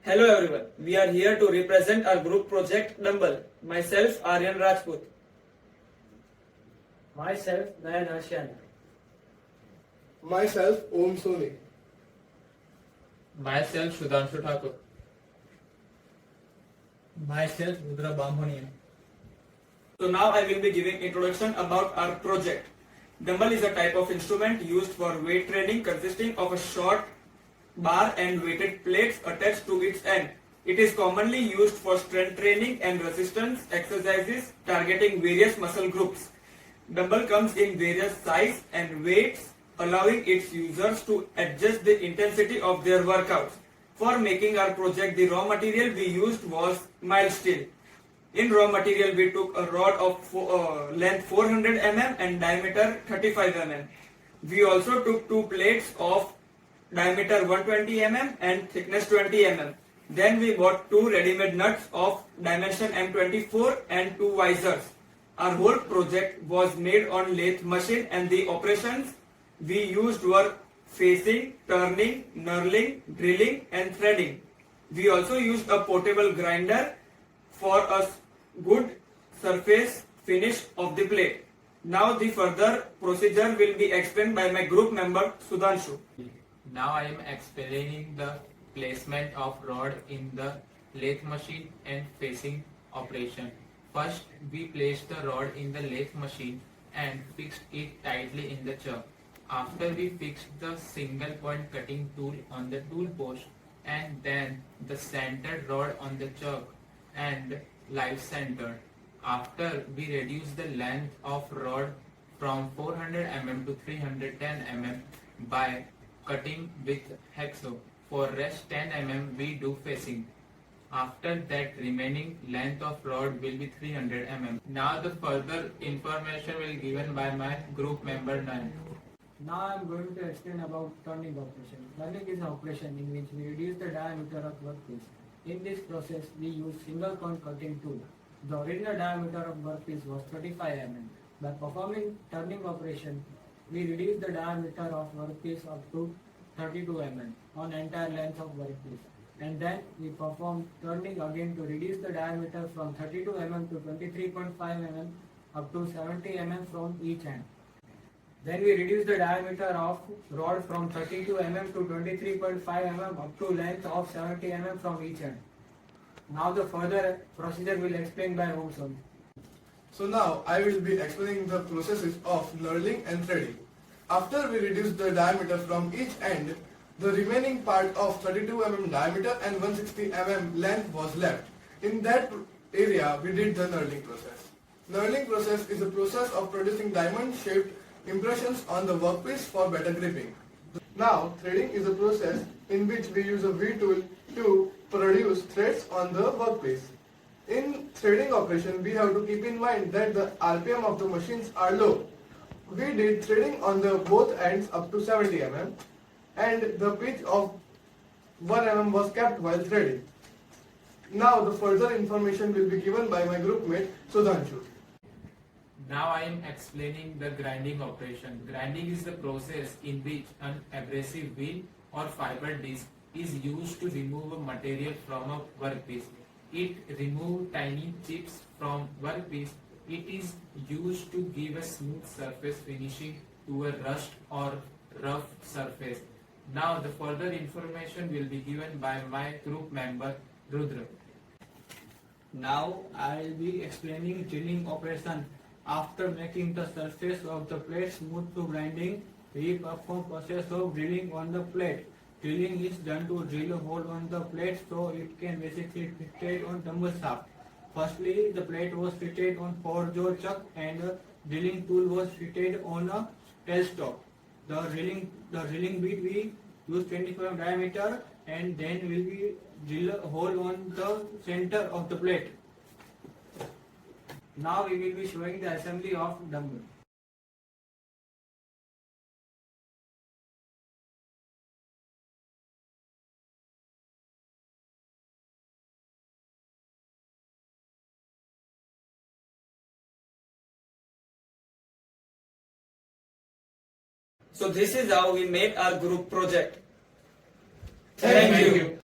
Hello everyone, we are here to represent our group project Dumbbell. Myself Aryan Rajput. Myself, Nayan Ashiana. Myself, Om Soni. Myself, Sudhanshu Thakur. Myself, Rudra Bambhonian. So now I will be giving introduction about our project. Dumbbell is a type of instrument used for weight training consisting of a short bar and weighted plates attached to its end. It is commonly used for strength training and resistance exercises targeting various muscle groups. Dumbbell comes in various size and weights, allowing its users to adjust the intensity of their workouts. For making our project, the raw material we used was mild steel. In raw material, we took a rod of length 400 mm and diameter 35 mm. We also took two plates of diameter 120 mm and thickness 20 mm. Then we bought two ready-made nuts of dimension M24 and two visors. Our whole project was made on lathe machine, and the operations we used were facing, turning, knurling, drilling and threading. We also used a portable grinder for a good surface finish of the plate. Now the further procedure will be explained by my group member Sudhanshu. Now I am explaining the placement of rod in the lathe machine and facing operation. First, we placed the rod in the lathe machine and fixed it tightly in the chuck. After, we fixed the single point cutting tool on the tool post and then the centered rod on the chuck and live centered. After, we reduced the length of rod from 400 mm to 310 mm by cutting with hacksaw. For rest 10 mm we do facing. After that, remaining length of rod will be 300 mm. Now the further information will be given by my group member Nan. Now I am going to explain about turning operation. Turning is an operation in which we reduce the diameter of workpiece. In this process, we use single point cutting tool. The original diameter of workpiece was 35 mm. By performing turning operation, we reduce the diameter of workpiece up to 32 mm on entire length of workpiece. And then we perform turning again to reduce the diameter from 32 mm to 23.5 mm up to 70 mm from each end. Then we reduce the diameter of rod from 32 mm to 23.5 mm up to length of 70 mm from each end. Now the further procedure will explain by Homson. So now I will be explaining the processes of knurling and threading. After we reduce the diameter from each end, the remaining part of 32 mm diameter and 160 mm length was left. In that area, we did the knurling process. Knurling process is a process of producing diamond-shaped impressions on the workpiece for better gripping. Now, threading is a process in which we use a V-tool to produce threads on the workpiece. In threading operation, we have to keep in mind that the RPM of the machines are low. We did threading on the both ends up to 70 mm and the pitch of 1 mm was kept while threading. Now the further information will be given by my group mate Sudhanshu. Now I am explaining the grinding operation. Grinding is the process in which an abrasive wheel or fiber disc is used to remove a material from a workpiece. It removes tiny chips from workpiece. It is used to give a smooth surface finishing to a rust or rough surface. Now the further information will be given by my group member Rudra. Now I will be explaining drilling operation. After making the surface of the plate smooth to grinding, we perform process of drilling on the plate. Drilling is done to drill a hole on the plate so it can basically fitted on dumbbell shaft. Firstly, the plate was fitted on 4-jaw chuck and the drilling tool was fitted on a tailstock. The drilling bit we use 25 diameter and then will be drill a hole on the center of the plate. Now we will be showing the assembly of dumbbell. So this is how we made our group project. Thank Thank you. you.